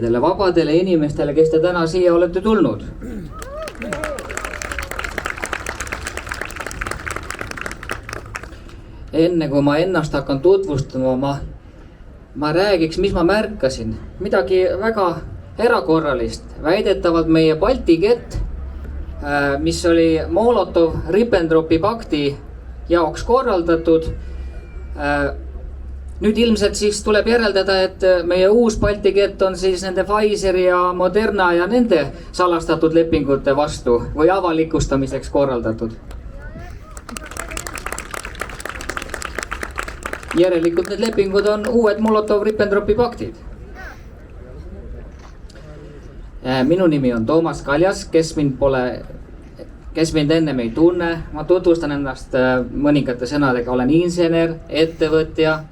vabadele inimestele, kes te täna siia olete tulnud. Enne kui ma ennast hakkan tutvustama, ma räägiks, mis ma märkasin. Midagi väga erakorralist. Väidetavalt meie Balti kett, mis oli Molotov-Ribbentropi pakti jaoks korraldatud. Nüüd ilmselt siis tuleb järeldada, et meie uus Balti kett on siis nende Pfizeri ja Moderna ja nende salastatud lepingute vastu või avalikustamiseks korraldatud. Järelikult need lepingud on uued Molotov-Ribbentropi paktid. Minu nimi on Toomas Kaljas, kes mind ennem ei tunne. Ma tutvustan ennast mõningate sõnadega. Olen insener, ettevõtja,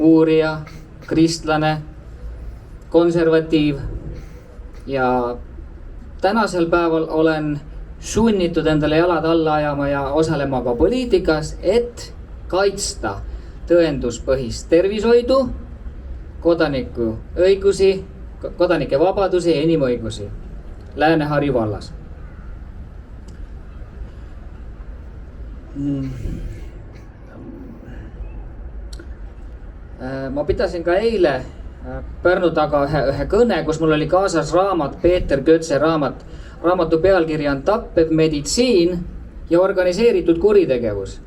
uurija, kristlane, konservatiiv ja tänasel päeval olen sunnitud endale jalad alla ajama ja osalema ka poliitikas, et kaitsta tõenduspõhist tervishoidu, kodaniku õigusi, kodanike vabadusi ja inimõigusi Lääne-Harju vallas. Ma pidasin ka eile Pärnu taga ühe kõne, kus mul oli kaasas raamat, Peeter Kötse raamat. Raamatu pealkiri on Tappev meditsiin ja organiseeritud kuritegevus.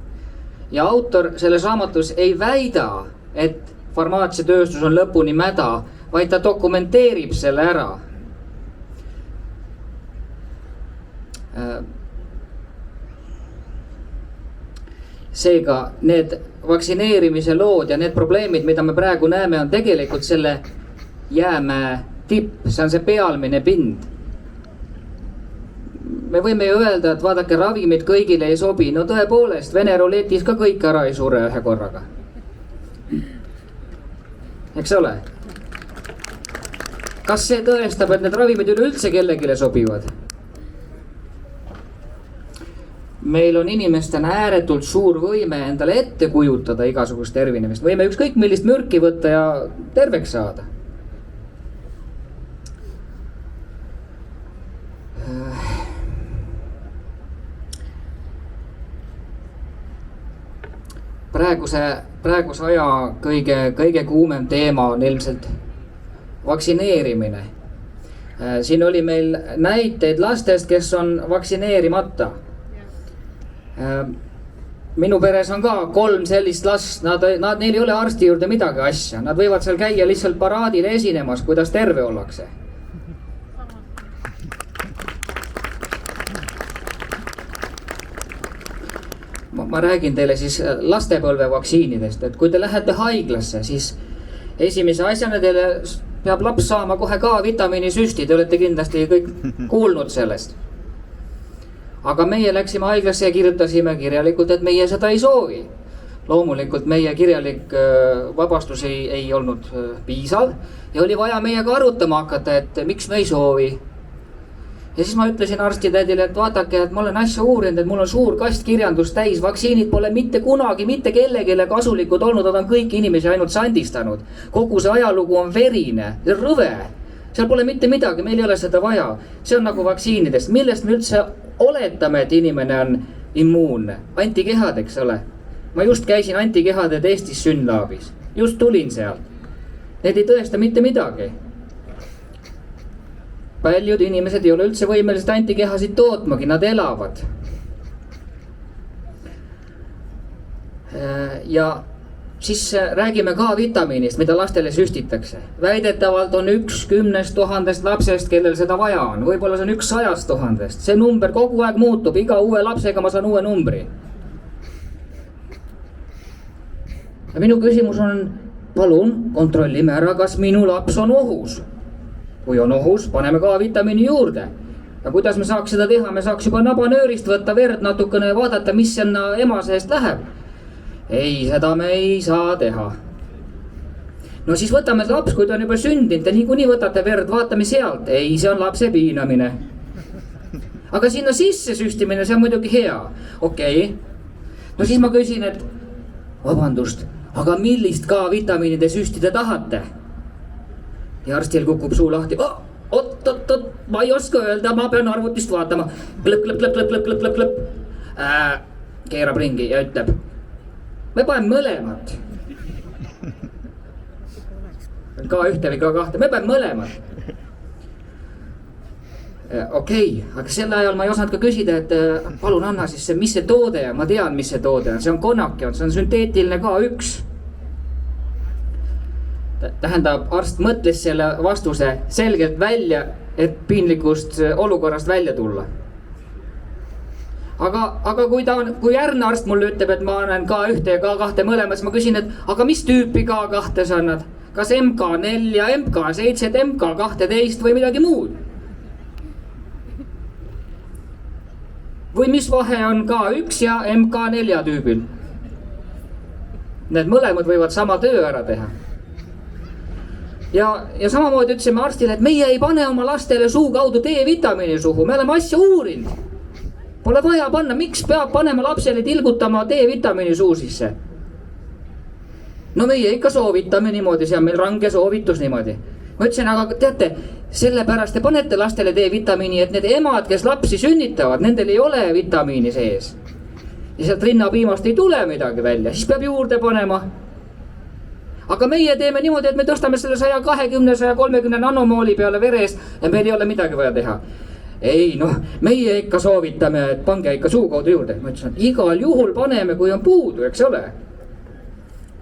Ja autor selles raamatus ei väida, et farmaatsiatööstus on lõpuni mäda, vaid ta dokumenteerib selle ära. Seega need vaktsineerimise lood ja need probleemid, mida me praegu näeme, on tegelikult selle jäämäe tipp, see on see pealmine pind. Me võime ju öelda, et vaadake, ravimid kõigile ei sobi. No tõepoolest, Vene ruletis ka kõik ära ei sure ühe korraga. Eks ole? Kas see tõestab, et need ravimid üleüldse kellegile sobivad? Meil on inimestena ääretult suur võime endale ette kujutada igasugust tervinemist. Võime ükskõik millist mürki võtta ja terveks saada. Praeguse aja kõige kuumem teema on ilmselt vaktsineerimine. Siin oli meil näiteid lastest, kes on vaktsineerimata. Minu peres on ka 3 sellist last, neil ei ole arsti juurde midagi asja. Nad võivad seal käia lihtsalt paraadil esinemas, kuidas terve ollakse. Ma räägin teile siis lastepõlve vaktsiinidest, et kui te lähete haiglasse, siis esimese asjana teile peab laps saama kohe K-vitamiini süsti, te olete kindlasti kõik kuulnud sellest. Aga meie läksime haiglasse ja kirjutasime kirjalikult, et meie seda ei soovi. Loomulikult meie kirjalik vabastus ei olnud piisav ja oli vaja meiega arutama hakata, et miks me ei soovi. Ja siis ma ütlesin arstitädile, et vaadake, et ma olen asja uurinud, et mul on suur kast kirjandust täis. Vaktsiinid pole mitte kunagi, mitte kellegile kasulikud olnud, nad on kõiki inimesi ainult sandistanud. Kogu see ajalugu on verine, rõve. Seal pole mitte midagi, meil ei ole seda vaja. See on nagu vaktsiinidest, millest me üldse oletame, et inimene on immuunne. Antikehad, eks ole. Ma just käisin antikehade testis Synlaabis. Just tulin sealt. Need ei tõesta mitte midagi. Paljud inimesed ei ole üldse võimelised antikehasid tootmagi, nad elavad. Ja siis räägime K-vitamiinist, mida lastele süstitakse. Väidetavalt on 1 10 000 lapsest, kellel seda vaja on. Võib-olla see on 1 100 000. See number kogu aeg muutub, iga uue lapsega ma saan uue numbri. Ja minu küsimus on, palun kontrollime ära, kas minu laps on ohus. Kui on ohus, paneme K-vitamiini juurde. Ja kuidas me saaks seda teha? Me saaks juba nabanöörist võtta verd natukene ja vaadata, mis sinna ema seest läheb. Ei, seda me ei saa teha. No siis võtame laps, kui ta on juba sündinud ja niikuinii võtate verd, vaatame sealt. Ei, see on lapse piinamine. Aga sinna sisse süstimine, see on muidugi hea. Okei. No siis ma küsin, et vabandust, aga millist K-vitamiini te süstida tahate? ja arstil kukub suu lahti. Oot, ma ei oska öelda, ma pean arvutist vaatama. Klõp. Keerab ringi ja ütleb, me paneme mõlemad. K1 või K2, me paneme mõlemad. Okei, aga sel ajal ma ei osanud ka küsida, et palun anna siis see, mis see toode on, ma tean, mis see toode on, see on Konakion, see on sünteetiline K1. Tähendab, arst mõtles selle vastuse selgelt välja, et piinlikust olukorrast välja tulla. Aga kui järgne arst mulle ütleb, et ma annan K1 ja K2 mõlemas, ma küsin, et aga mis tüüpi K2 sa annad? Kas MK4, MK7, MK12 või midagi muud? Või mis vahe on K1 ja MK4 tüübil? Need mõlemad võivad sama töö ära teha. Ja samamoodi ütlesime arstile, et meie ei pane oma lastele suu kaudu D-vitamiini suhu, me oleme asja uurinud. Pole vaja panna, miks peab panema lapsele tilgutama D-vitamiini suu sisse? No meie ikka soovitame niimoodi, see on meil range soovitus niimoodi. Ma ütlesin, aga teate, sellepärast te panete lastele D-vitamiini, et need emad, kes lapsi sünnitavad, nendel ei ole vitamiini sees. Ja sealt rinnapiimast ei tule midagi välja, siis peab juurde panema. Aga meie teeme niimoodi, et me tõstame selle 120-130 nanomooli peale veres ja meil ei ole midagi vaja teha. Ei, meie ikka soovitame, et pange ikka suukaudu juurde. Ma ütlesin, igal juhul paneme, kui on puudu, eks ole.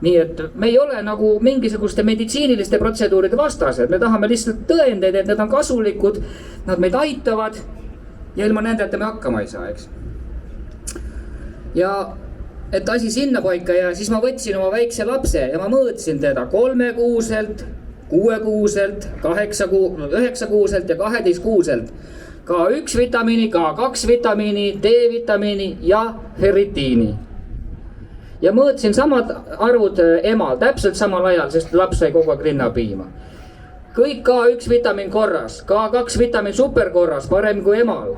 Nii et me ei ole nagu mingisuguste meditsiiniliste protseduuride vastased, me tahame lihtsalt tõendeid, et need on kasulikud, nad meid aitavad ja ilma nendeta me hakkama ei saa, eks. Ja et asi sinna paika ja siis ma võtsin oma väikse lapse ja ma mõõtsin teda 3-kuuselt, 6-kuuselt, 9-kuuselt ja 12-kuuselt. K1 vitamiini, K2 vitamiini, D-vitamiini ja ferritiini. Ja mõõtsin samad arvud emal, täpselt samal ajal, sest laps sai kogu aeg rinnapiima. Kõik K1 vitamiin korras, K2 vitamiin super korras, parem kui emal.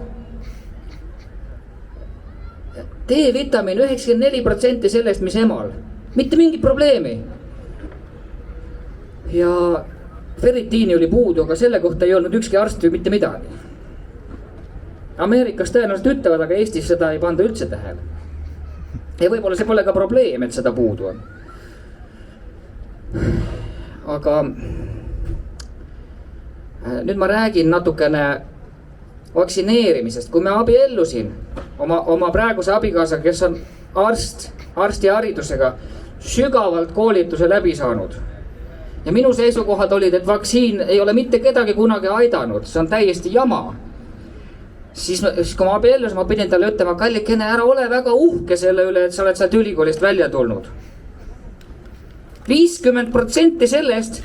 D-vitamiin 94% sellest, mis emal. Mitte mingi probleemi. Ja ferritiini oli puudu, aga selle kohta ei olnud ükski arst või mitte midagi. Ameerikas tõenäoliselt ütlevad, aga Eestis seda ei panda üldse tähele. Ja võib-olla see pole ka probleem, et seda puudu on. Aga nüüd ma räägin natukene vaktsineerimisest. Kui me abiellusin oma praeguse abikaasa, kes on arsti haridusega, sügavalt koolituse läbi saanud. Ja minu seisukohad olid, et vaktsiin ei ole mitte kedagi kunagi aidanud, see on täiesti jama. Siis kui ma abiellus, ma pidin talle ütlema, kallikene, ära ole väga uhke selle üle, et sa oled sealt ülikoolist välja tulnud. 50% sellest,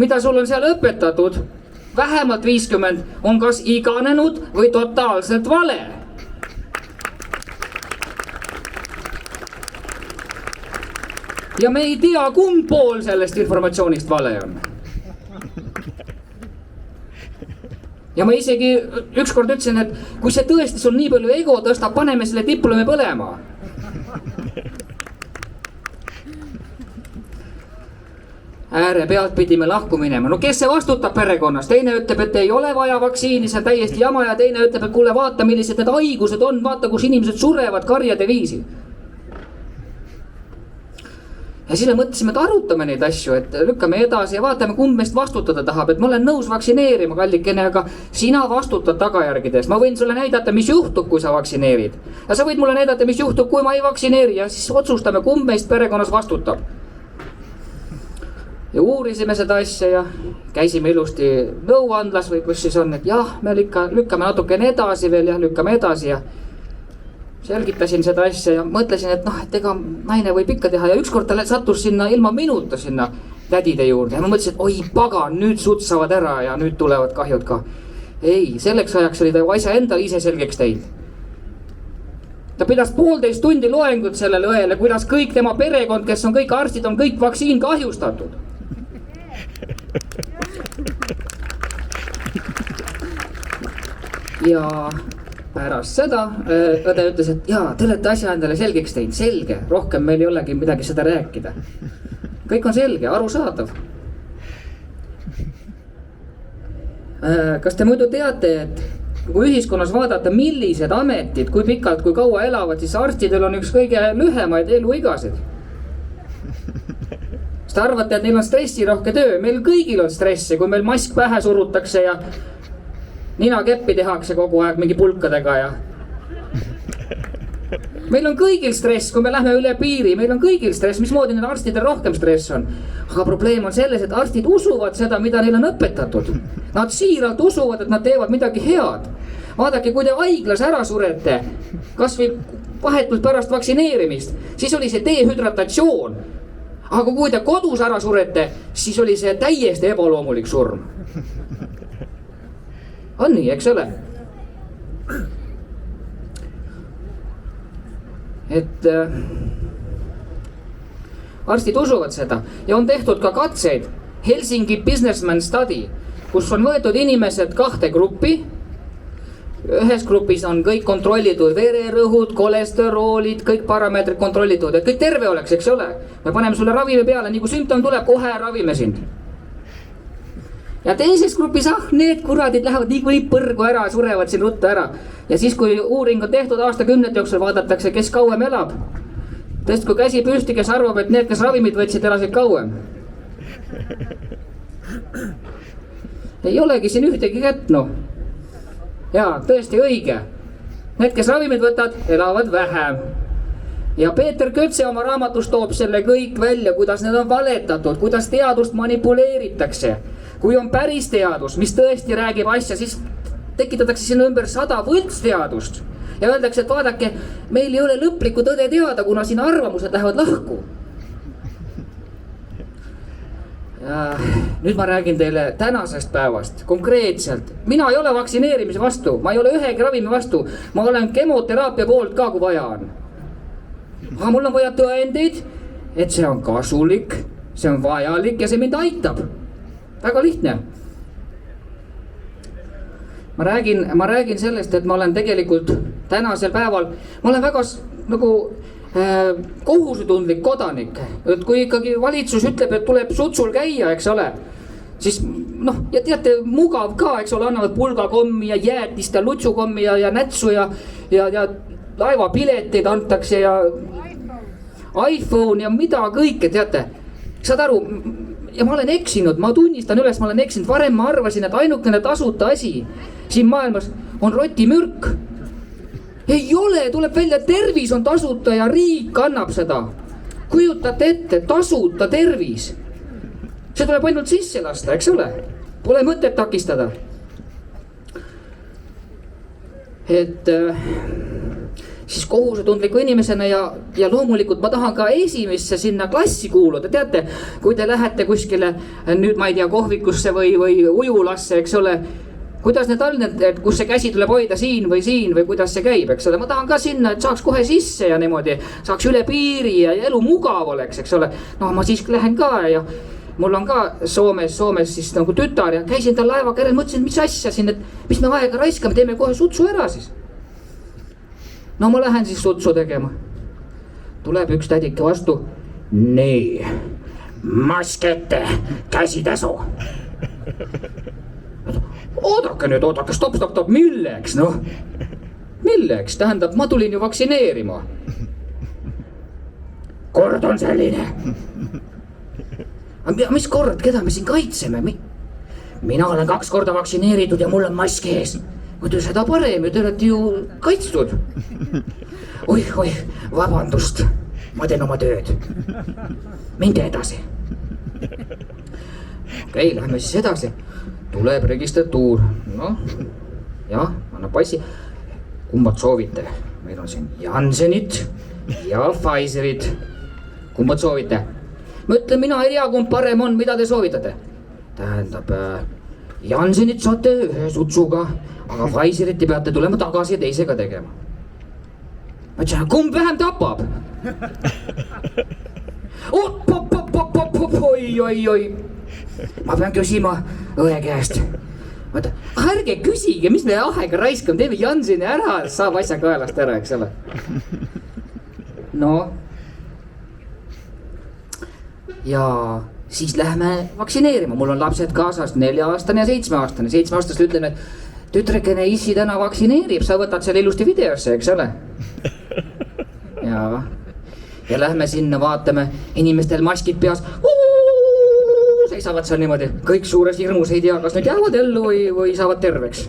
mida sul on seal õpetatud, vähemalt 50 on kas iganenud või totaalselt vale. Ja me ei tea, kumb pool sellest informatsioonist vale on. Ja ma isegi ükskord ütlesin, et kui see tõesti sul nii palju ego tõstab, paneme selle diplomi põlema. Ääre pealt pidime lahku minema. No kes see vastutab perekonnas? Teine ütleb, et ei ole vaja vaktsiini, see on täiesti jama ja teine ütleb, et kuule vaata, millised need haigused on, vaata, kus inimesed surevad karjade viisi. Ja siis me mõtlesime, et arutame neid asju, et lükkame edasi ja vaatame, kumb meist vastutada tahab, et ma olen nõus vaktsineerima, kallikene, aga sina vastutad tagajärgides. Ma võin sulle näidata, mis juhtub, kui sa vaktsineerid. Ja sa võid mulle näidata, mis juhtub, kui ma ei vaktsineeri ja siis otsustame, kumb meist perekonnas vastutab. Ja uurisime seda asja ja käisime ilusti nõuandlas või kus siis on, et jah, me lükkame natukene edasi veel ja lükkame edasi ja selgitasin seda asja ja mõtlesin, et et ega naine võib ikka teha ja ükskord ta sattus sinna ilma minuta sinna tädide juurde ja ma mõtlesin, et oi pagan, nüüd sutsavad ära ja nüüd tulevad kahjud ka. Ei, selleks ajaks oli ta asja enda ise selgeks teinud. Ta pidas 1,5 tundi loengut sellele õele, kuidas kõik tema perekond, kes on kõik arstid, on kõik vaktsiin kahjustatud. Ja pärast seda õde ütles, et jaa, te olete asja endale selgeks teinud, selge, rohkem meil ei olegi midagi seda rääkida. Kõik on selge, arusaadav. kas te muidu teate, et kui ühiskonnas vaadata, millised ametid, kui pikalt, kui kaua elavad, siis arstidel on üks kõige lühemaid eluigasid. Kas te arvate, et neil on stressirohke töö? Meil kõigil on stressi, kui meil mask pähe surutakse ja ninakeppi tehakse kogu aeg mingi pulkadega ja meil on kõigil stress, kui me lähme üle piiri, meil on kõigil stress, mismoodi need arstidel rohkem stress on. Aga probleem on selles, et arstid usuvad seda, mida neil on õpetatud. Nad siiralt usuvad, et nad teevad midagi head. Vaadake, kui te haiglas ära surete, kas või vahetult pärast vaktsineerimist, siis oli see dehydratatsioon. Aga kui te kodus ära surete, siis oli see täiesti ebaloomulik surm. On nii, eks ole? Et arstid usuvad seda ja on tehtud ka katseid. Helsingi Businessman Study, kus on võetud inimesed 2 gruppi. Ühes grupis on kõik kontrollitud, vererõhud, kolesteroolid, kõik parameetrid kontrollitud, et kõik terve oleks, eks ole. Me paneme sulle ravimi peale, nii kui sümptom tuleb, kohe ravime sind. Ja teises grupis, need kuradid lähevad nii kui põrgu ära, surevad siin ruttu ära. Ja siis, kui uuring on tehtud aastakümnete jooksul, vaadatakse, kes kauem elab. Tõstku käsi püsti, kes arvab, et need, kes ravimid võtsid, elasid kauem. Ei olegi siin ühtegi kätt, noh. Jaa, tõesti õige. Need, kes ravimid võtad, elavad vähem. Ja Peeter Kötse oma raamatus toob selle kõik välja, kuidas need on valetatud, kuidas teadust manipuleeritakse. Kui on päris teadus, mis tõesti räägib asja, siis tekitatakse sinna ümber 100 võltsteadust. Ja öeldakse, et vaadake, meil ei ole lõplikku tõde teada, kuna siin arvamused lähevad lahku. Nüüd ma räägin teile tänasest päevast, konkreetselt. Mina ei ole vaktsineerimise vastu, ma ei ole ühegi ravimi vastu. Ma olen kemoteraapia poolt ka, kui vaja on. Aga mul on vaja tõendeid, et see on kasulik, see on vajalik ja see mind aitab. Väga lihtne. Ma räägin sellest, et ma olen tegelikult tänasel päeval, ma olen väga nagu kohusetundlik kodanik. Et kui ikkagi valitsus ütleb, et tuleb sutsul käia, eks ole, siis noh, ja teate, mugav ka, eks ole, annavad pulgakommi ja jäätist ja lutsukommi ja nätsu ja laevapileteid antakse ja iPhone ja mida kõike, teate. Saad aru, ja ma olen eksinud, ma tunnistan üles, ma olen eksinud. Varem ma arvasin, et ainukene tasuta asi siin maailmas on rotimürk. Ei ole, tuleb välja, tervis on tasuta ja riik annab seda. Kujutate ette, tasuta tervis. See tuleb ainult sisse lasta, eks ole. Pole mõtet takistada. Et siis kohusetundliku inimesena ja loomulikult ma tahan ka esimesse sinna klassi kuuluda. Teate, kui te lähete kuskile nüüd, ma ei tea, kohvikusse või ujulasse, eks ole, kuidas need on, et kus see käsi tuleb hoida siin või kuidas see käib, eks ole. Ma tahan ka sinna, et saaks kohe sisse ja niimoodi saaks üle piiri ja elu mugav oleks, eks ole. No ma siis lähen ka ja mul on ka Soomes siis nagu tütar ja käisin tal laeva kerel, mõtlesin, mis asja siin, et mis me aega raiskame, teeme kohe sutsu ära siis. No ma lähen siis sutsu tegema. Tuleb üks tädike vastu. Nii, mask ette, käsitasu. Oodake nüüd, stopp, milleks, noh? Milleks, tähendab, ma tulin ju vaktsineerima. Kord on selline. Mis kord, keda me siin kaitseme? Mina olen 2 korda vaktsineeritud ja mul on mask ees. Muidu seda parem, te olete ju kaitstud. Oih, vabandust, ma teen oma tööd. Minde edasi. Okei, lähme siis edasi. Tuleb registratuur. Noh, jah, annab passi. Kumbad soovite? Meil on siin Janssenit ja Pfizerit. Kumbad soovite? Ma ütlen, mina ei tea, kumb parem on, mida te soovitate. Tähendab, Janssenit saate ühe sutsuga, aga Pfizerit te peate tulema tagasi ja teisega tegema. Ma ütlen, kumb vähem tapab? Oi. Ma pean küsima õe käest. Mõtle, ärge küsige, mis me aega raiskame, teeme Jansseni ära, saab asja kaelast ära, eks ole. No. Ja siis lähme vaktsineerima, mul on lapsed kaasas, 4-aastane ja 7-aastane, 7-aastasele ütlen, et tütrekene issi täna vaktsineerib, sa võtad selle ilusti videosse, eks ole. Ja lähme sinna, vaatame, inimestel maskid peas. Seisavad seal niimoodi, kõik suures hirmus ei tea, kas nüüd jäävad ellu või saavad terveks.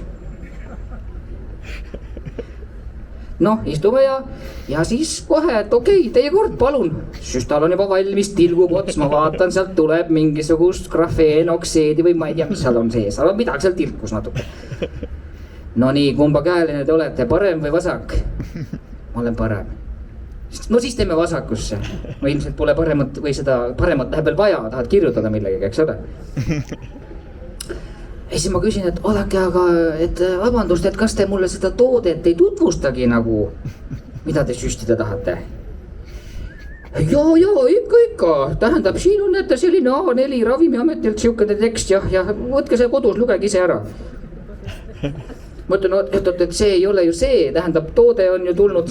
Noh, istume ja siis kohe, et okei, teie kord, palun. Süstal on juba valmis, tilgub ots, ma vaatan, sealt tuleb mingisugust grafeenokseedi või ma ei tea, mis seal on sees, aga midagi seal tilkus natuke. No nii, kumba käeline te olete, parem või vasak? Ma olen parem. No siis teeme vasakusse. No ilmselt pole paremat või seda paremat läheb veel vaja, tahad kirjutada millegagi, eks ole? Ja siis ma küsin, et oodake, aga et vabandust, et kas te mulle seda toodet ei tutvustagi nagu, mida te süstida tahate? Ja, ikka. Tähendab, siin on näete selline A4 Ravimiametilt siukene tekst ja võtke see kodus, lugege ise ära. Ma ütlen, et see ei ole ju see, tähendab, toode on ju tulnud